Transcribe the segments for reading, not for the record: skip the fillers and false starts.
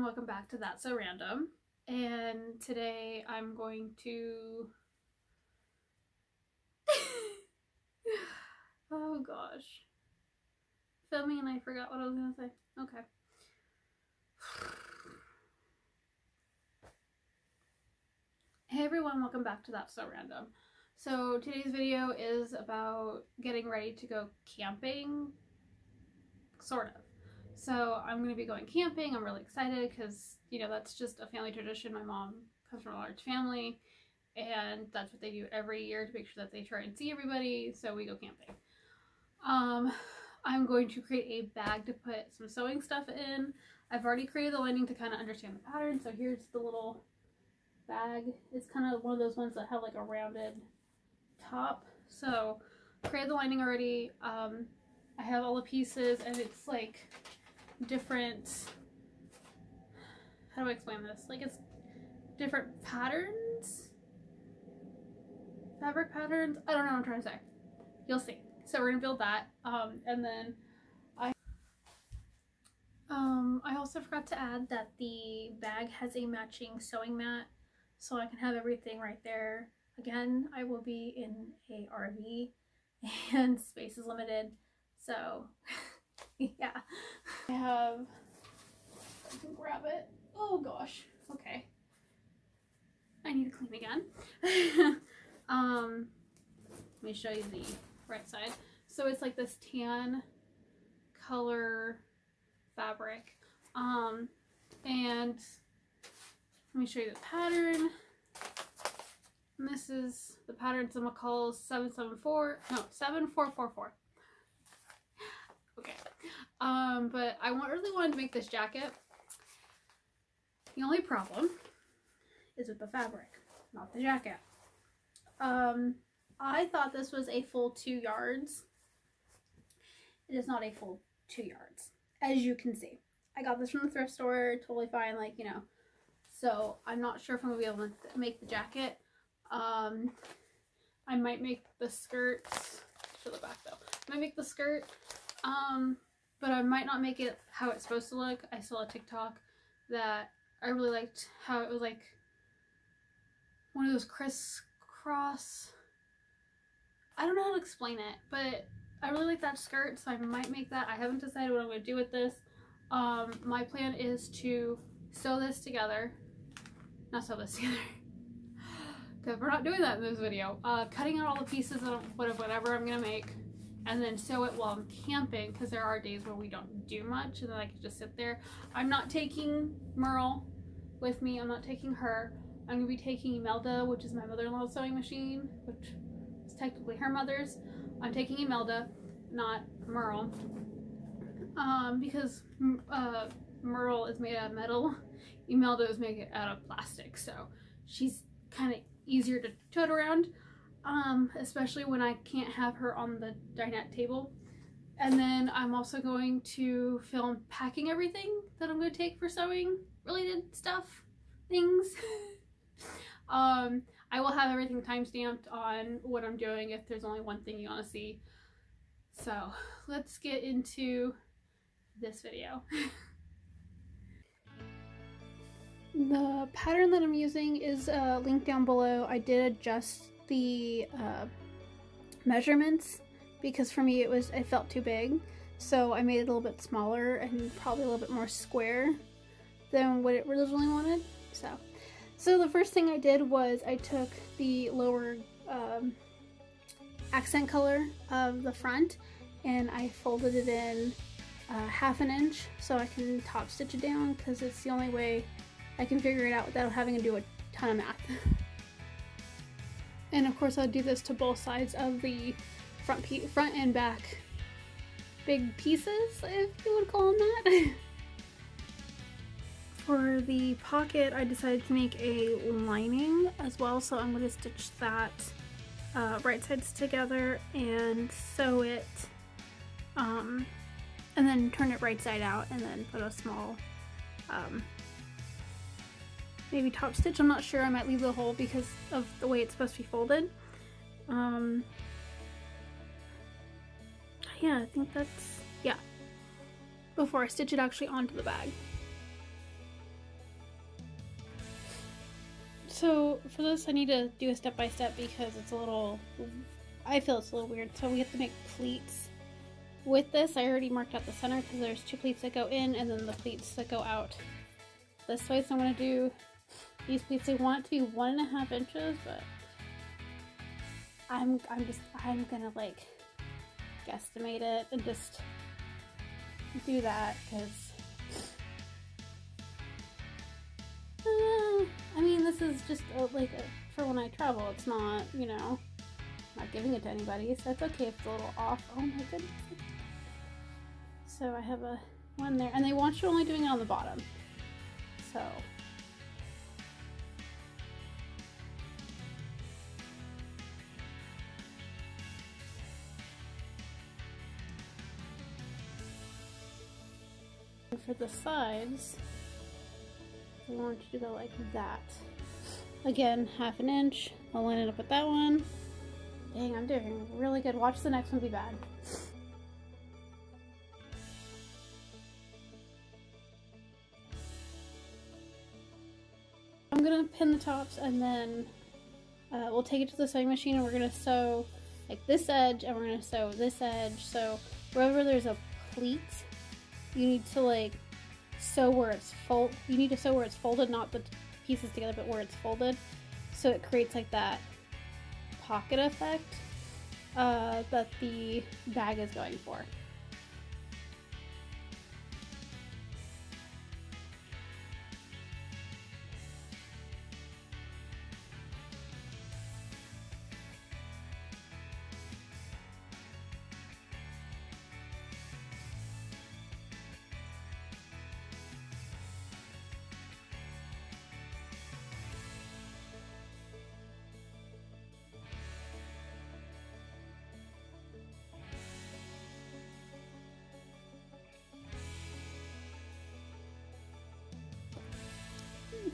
everyone, welcome back to That's So Random. And today I'm going to oh gosh, filming and I forgot what I was gonna say. Okay. Hey everyone, welcome back to That's So Random. So today's video is about getting ready to go camping, sort of. So I'm going to be going camping. I'm really excited because, you know, that's just a family tradition. My mom comes from a large family and that's what they do every year to make sure that they try and see everybody. So we go camping. I'm going to create a bag to put some sewing stuff in. I've already created the lining to kind of understand the pattern. So here's the little bag. It's kind of one of those ones that have like a rounded top. So created the lining already. I have all the pieces and it's like different, how do I explain this? Like it's different patterns, fabric patterns. I don't know what I'm trying to say. You'll see. So we're gonna build that. And then I also forgot to add that the bag has a matching sewing mat, so I can have everything right there. Again, I will be in a RV and space is limited, so yeah. I can grab it. Oh gosh. Okay. I need to clean again. Let me show you the right side. So it's like this tan color fabric. And let me show you the pattern. And this is the pattern. It's McCall's 7444. Okay. But I really wanted to make this jacket. The only problem is with the fabric, not the jacket. I thought this was a full 2 yards. It is not a full 2 yards, as you can see. I got this from the thrift store, totally fine, like, you know. So I'm not sure if I'm gonna be able to make the jacket. I might make the skirts, show the back though. I might make the skirt, but I might not make it how it's supposed to look. I saw a TikTok that I really liked how it was like one of those crisscross. I don't know how to explain it, but I really like that skirt, so I might make that. I haven't decided what I'm going to do with this. My plan is to sew this together. Not sew this together. Because we're not doing that in this video. Cutting out all the pieces of whatever I'm going to make. And then sew it while I'm camping, because there are days where we don't do much and then I can just sit there. I'm not taking Merle with me. I'm not taking her. I'm going to be taking Imelda, which is my mother-in-law's sewing machine, which is technically her mother's. I'm taking Imelda, not Merle, because Merle is made out of metal. Imelda is made out of plastic, so she's kind of easier to tote around. Especially when I can't have her on the dinette table. And then I'm also going to film packing everything that I'm going to take for sewing related things. I will have everything time-stamped on what I'm doing if there's only one thing you want to see. So let's get into this video. The pattern that I'm using is linked down below. I did adjust the measurements because for me it felt too big, so I made it a little bit smaller and probably a little bit more square than what it originally wanted. So the first thing I did was I took the lower accent color of the front and I folded it in 1/2 inch so I can top stitch it down, because it's the only way I can figure it out without having to do a ton of math. And of course I'll do this to both sides of the front and back big pieces, if you would call them that. For the pocket, I decided to make a lining as well, so I'm going to stitch that right sides together and sew it, and then turn it right side out and then put a small maybe top stitch. I'm not sure. I might leave the hole because of the way it's supposed to be folded. Yeah, I think that's, yeah, before I stitch it actually onto the bag. So for this I need to do a step-by-step because it's a little, I feel it's a little weird. So we have to make pleats. With this I already marked out the center because there's 2 pleats that go in and then the pleats that go out this way. So I'm going to do these pleats. I want it to be 1.5 inches, but I'm gonna like guesstimate it and just do that because I mean, this is just for when I travel. It's not, you know, not giving it to anybody, so it's okay if it's a little off. Oh my goodness. So I have a one there, and they want you only doing it on the bottom. So for the sides, I want you to go like that. Again, 1/2 inch. I'll line it up with that one. Dang, I'm doing really good. Watch the next one be bad. I'm gonna pin the tops and then we'll take it to the sewing machine and we're gonna sew like this edge and we're gonna sew this edge. So wherever there's a pleat, you need to like sew where it's you need to sew where it's folded, not the pieces together, but where it's folded. So it creates like that pocket effect that the bag is going for.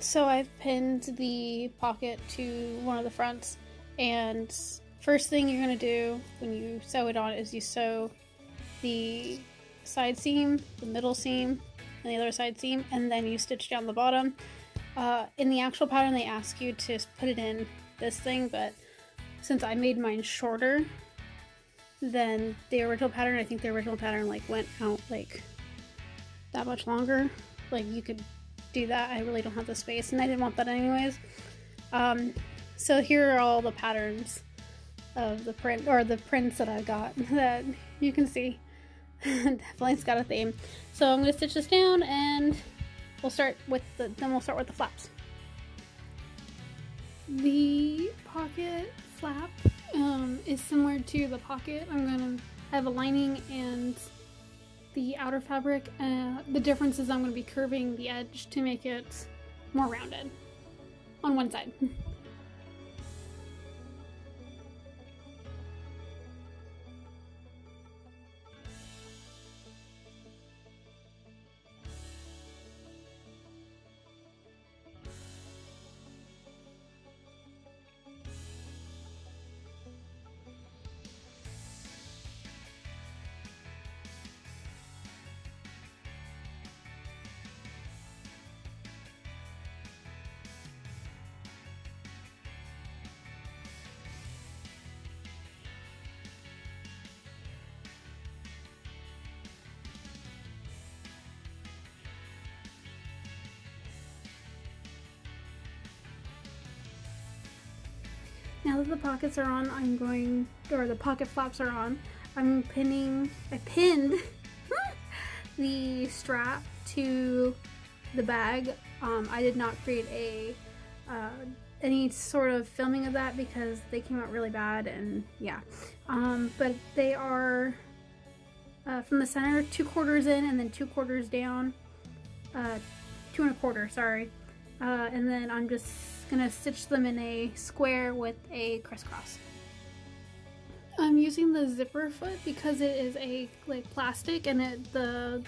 So I've pinned the pocket to one of the fronts, and first thing you're going to do when you sew it on is you sew the side seam, the middle seam, and the other side seam, and then you stitch down the bottom. In the actual pattern they ask you to put it in this thing, but since I made mine shorter than the original pattern, I think the original pattern like went out like that much longer. Like you could do that. I really don't have the space and I didn't want that anyways. So here are all the patterns of the print, or the prints that I got that you can see. Definitely it's got a theme. So I'm going to stitch this down and we'll start with the flaps. The pocket flap is similar to the pocket. I'm going to have a lining and the outer fabric. The difference is I'm going to be curving the edge to make it more rounded on one side. Now that the pockets are on, the pocket flaps are on, I pinned the strap to the bag. I did not create any sort of filming of that because they came out really bad, and yeah. But they are from the center 2/4 in and then 2/4 down, 2 1/4, sorry. And then I'm just gonna stitch them in a square with a crisscross. I'm using the zipper foot because it is a plastic and the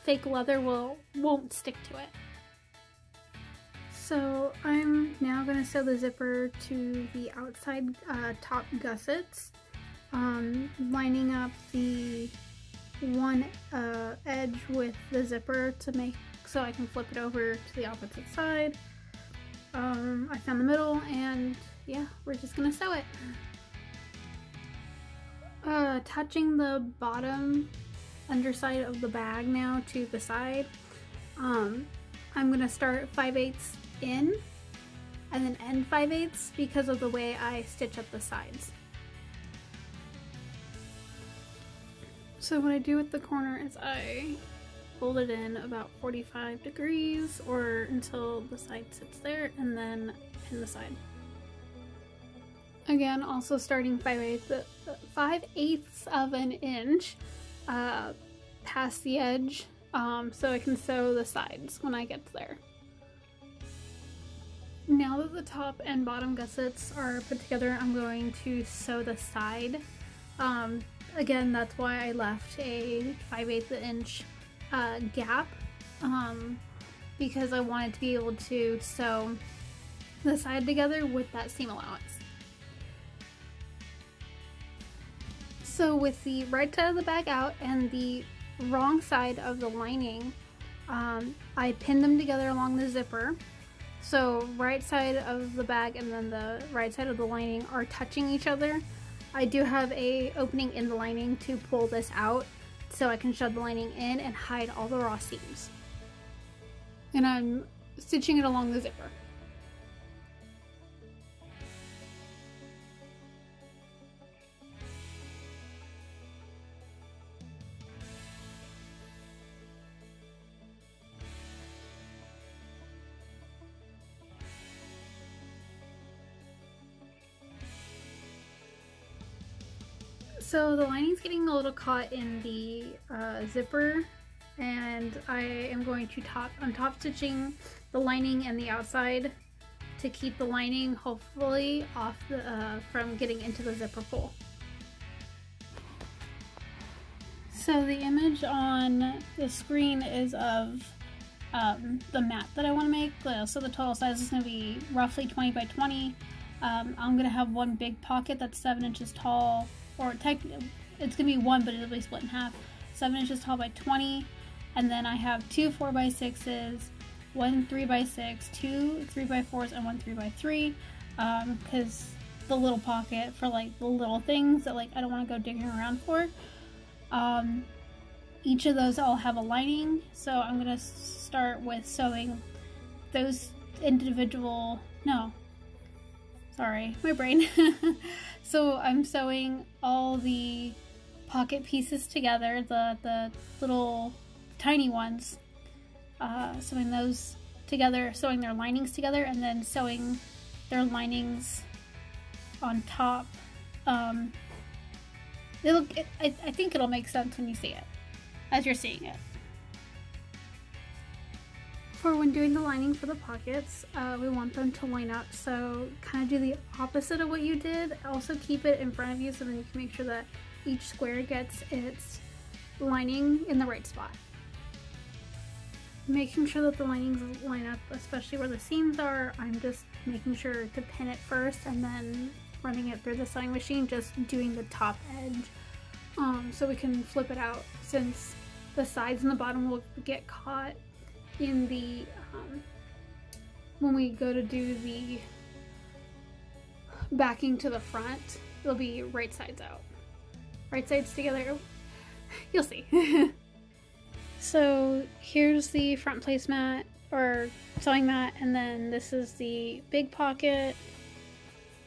fake leather won't stick to it. So I'm now gonna sew the zipper to the outside top gussets, lining up the one edge with the zipper to make so I can flip it over to the opposite side. I found the middle, and yeah, we're just gonna sew it. Attaching the bottom underside of the bag now to the side. I'm gonna start 5/8 in and then end 5/8 because of the way I stitch up the sides. So what I do with the corner is I fold it in about 45 degrees or until the side sits there, and then pin the side. Again, also starting 5/8 of an inch past the edge, so I can sew the sides when I get there. Now that the top and bottom gussets are put together, I'm going to sew the side. Again, that's why I left a 5/8 inch gap, because I wanted to be able to sew the side together with that seam allowance. So with the right side of the bag out and the wrong side of the lining, I pinned them together along the zipper. So right side of the bag and then the right side of the lining are touching each other. I do have a opening in the lining to pull this out so I can shove the lining in and hide all the raw seams. And I'm stitching it along the zipper. So the lining's getting a little caught in the zipper, and I am going to I'm top stitching the lining and the outside to keep the lining hopefully off the from getting into the zipper hole. So the image on the screen is of the mat that I want to make. So the total size is going to be roughly 20 by 20. I'm going to have one big pocket that's 7 inches tall. Or technically, it's going to be one, but it'll be split in half. 7 inches tall by 20. And then I have 2 4x6s, 1 3x6, 2 3x4s, and 1 3x3. Because the little pocket for like the little things that like I don't want to go digging around for. Each of those all have a lining. So I'm going to start with sewing those individual, no. Sorry, my brain. So I'm sewing all the pocket pieces together, the little tiny ones, sewing those together, sewing their linings together, and then sewing their linings on top. I think it'll make sense when you see it, as you're seeing it. For when doing the lining for the pockets, we want them to line up, so kind of do the opposite of what you did. Also keep it in front of you so then you can make sure that each square gets its lining in the right spot. Making sure that the linings line up, especially where the seams are, I'm just making sure to pin it first and then running it through the sewing machine, just doing the top edge, so we can flip it out since the sides and the bottom will get caught in the when we go to do the backing to the front. It'll be right sides out, right sides together. You'll see. So here's the front placemat or sewing mat, and then this is the big pocket,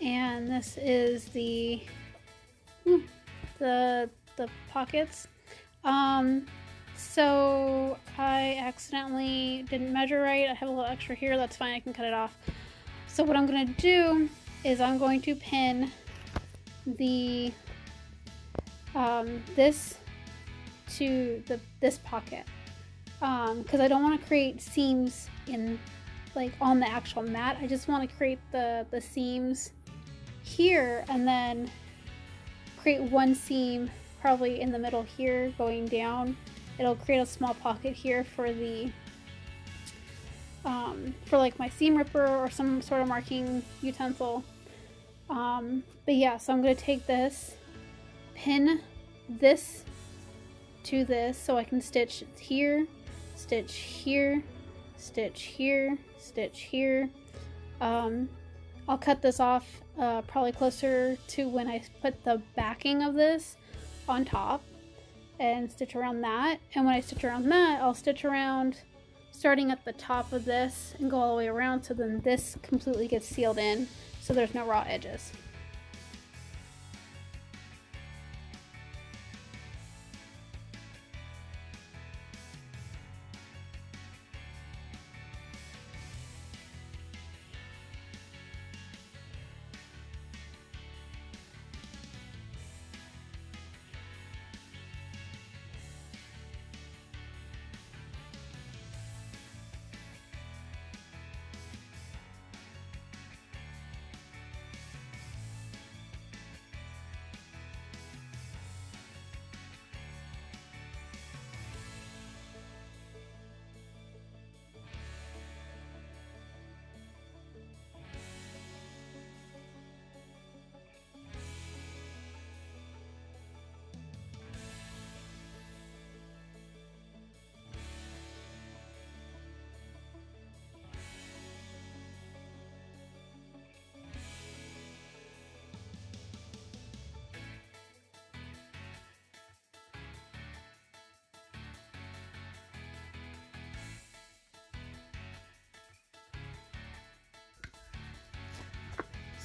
and this is the pockets. So I accidentally didn't measure right. I have a little extra here. That's fine. I can cut it off. So what I'm going to do is I'm going to pin the this to this pocket because I don't want to create seams in like on the actual mat. I just want to create the seams here and then create one seam probably in the middle here going down. It'll create a small pocket here for the for like my seam ripper or some sort of marking utensil. But yeah, so I'm going to take this, pin this to this so I can stitch here, stitch here, stitch here, stitch here, I'll cut this off probably closer to when I put the backing of this on top and stitch around that. And when I stitch around that, I'll stitch around starting at the top of this and go all the way around, so then this completely gets sealed in so there's no raw edges.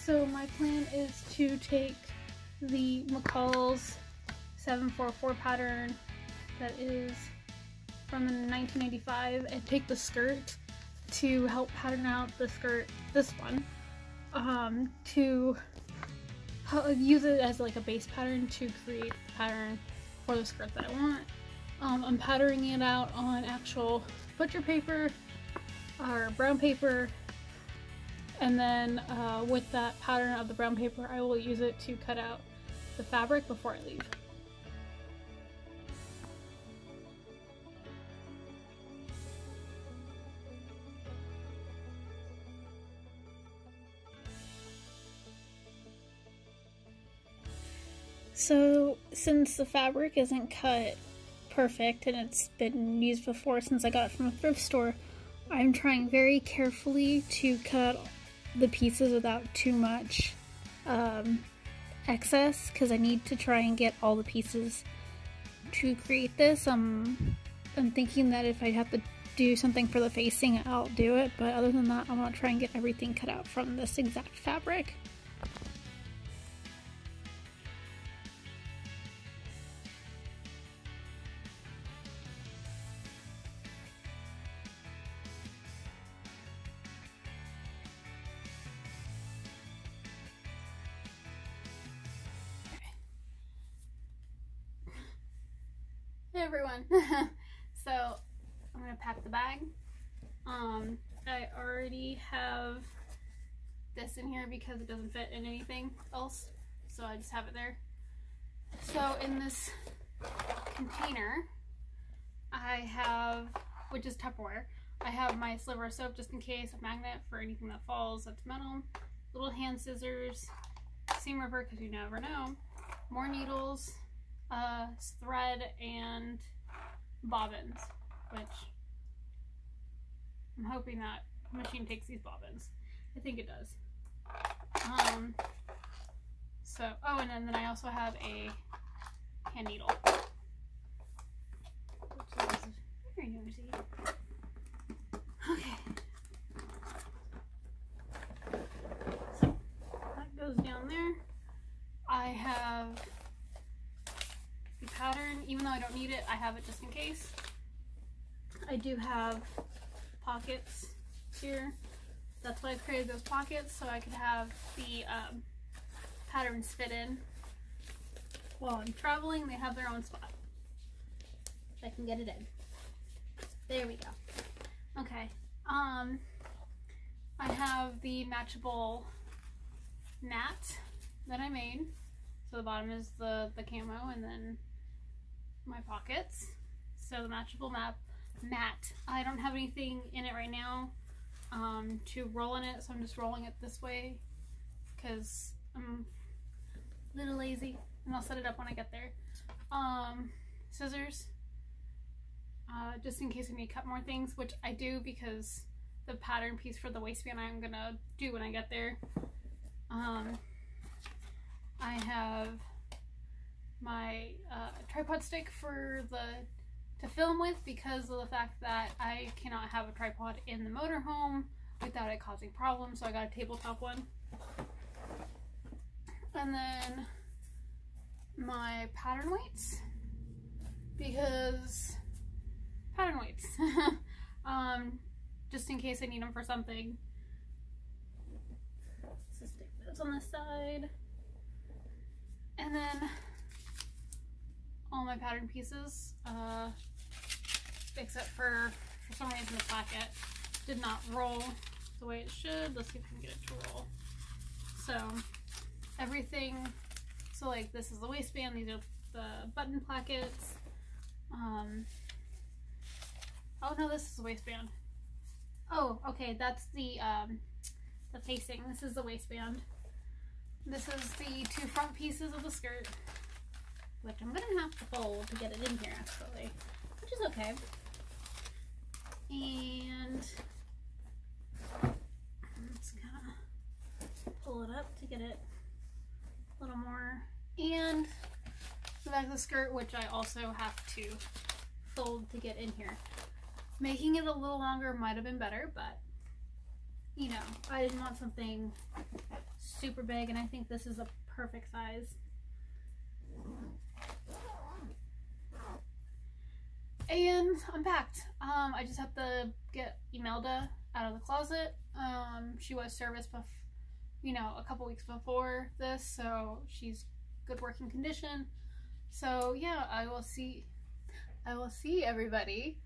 So my plan is to take the McCall's 744 pattern that is from 1995 and take the skirt to help pattern out the skirt, this one, to use it as like a base pattern to create the pattern for the skirt that I want. I'm patterning it out on actual butcher paper or brown paper, and then with that pattern of the brown paper, I will use it to cut out the fabric before I leave. So since the fabric isn't cut perfect and it's been used before since I got it from a thrift store, I'm trying very carefully to cut the pieces without too much excess, because I need to try and get all the pieces to create this. I'm thinking that if I have to do something for the facing, I'll do it, but other than that, I'm gonna try and get everything cut out from this exact fabric. Hey everyone. So I'm gonna pack the bag. I already have this in here because it doesn't fit in anything else, so I just have it there. So in this container I have, which is Tupperware, I have my sliver of soap just in case, a magnet for anything that falls that's metal, little hand scissors, seam ripper because you never know, more needles, thread, and bobbins, which I'm hoping that the machine takes these bobbins. I think it does. So, oh, and then I also have a hand needle, which is very noisy. Okay. So, that goes down there. I have the pattern, even though I don't need it, I have it just in case. I do have pockets here. That's why I created those pockets, so I could have the patterns fit in. While I'm traveling, they have their own spot. So I can get it in. There we go. Okay. I have the matchable mat that I made. So the bottom is the camo, and then my pockets. So the matchable mat. I don't have anything in it right now to roll in it, so I'm just rolling it this way because I'm a little lazy, and I'll set it up when I get there. Scissors, just in case I need to cut more things, which I do because the pattern piece for the waistband I'm gonna do when I get there. I have my tripod stick for to film with, because of the fact that I cannot have a tripod in the motorhome without it causing problems, so I got a tabletop one. And then my pattern weights, because pattern weights. Just in case I need them for something. So stick those on this side. And then all my pattern pieces, except for some reason the placket did not roll the way it should. Let's see if we can get it to roll. So everything, so like this is the waistband, these are the button plackets. Oh no, this is the waistband. Oh, okay, that's the facing. This is the waistband. This is the two front pieces of the skirt, which I'm gonna have to fold to get it in here actually, which is okay. And let's kind of pull it up to get it a little more. And the back of the skirt, which I also have to fold to get in here. Making it a little longer might have been better, but you know, I didn't want something super big, and I think this is a perfect size. And I'm packed. I just have to get Imelda out of the closet. She was serviced, you know, a couple weeks before this, so she's good working condition. So yeah, I will see everybody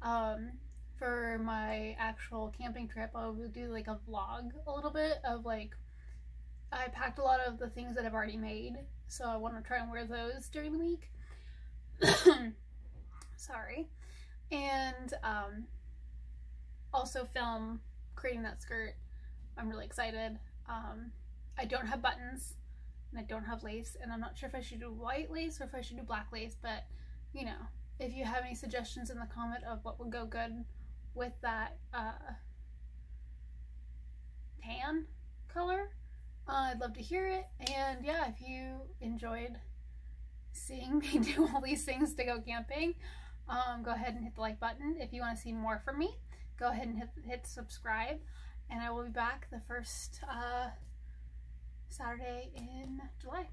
for my actual camping trip. I will do like a vlog a little bit of like, I packed a lot of the things that I've already made, so I want to try and wear those during the week. Sorry. And also film creating that skirt. I'm really excited. I don't have buttons and I don't have lace, and I'm not sure if I should do white lace or if I should do black lace, but you know, if you have any suggestions in the comment of what would go good with that tan color, I'd love to hear it. And yeah, if you enjoyed seeing me do all these things to go camping, go ahead and hit the like button. If you want to see more from me, go ahead and hit subscribe, and I will be back the first Saturday in July.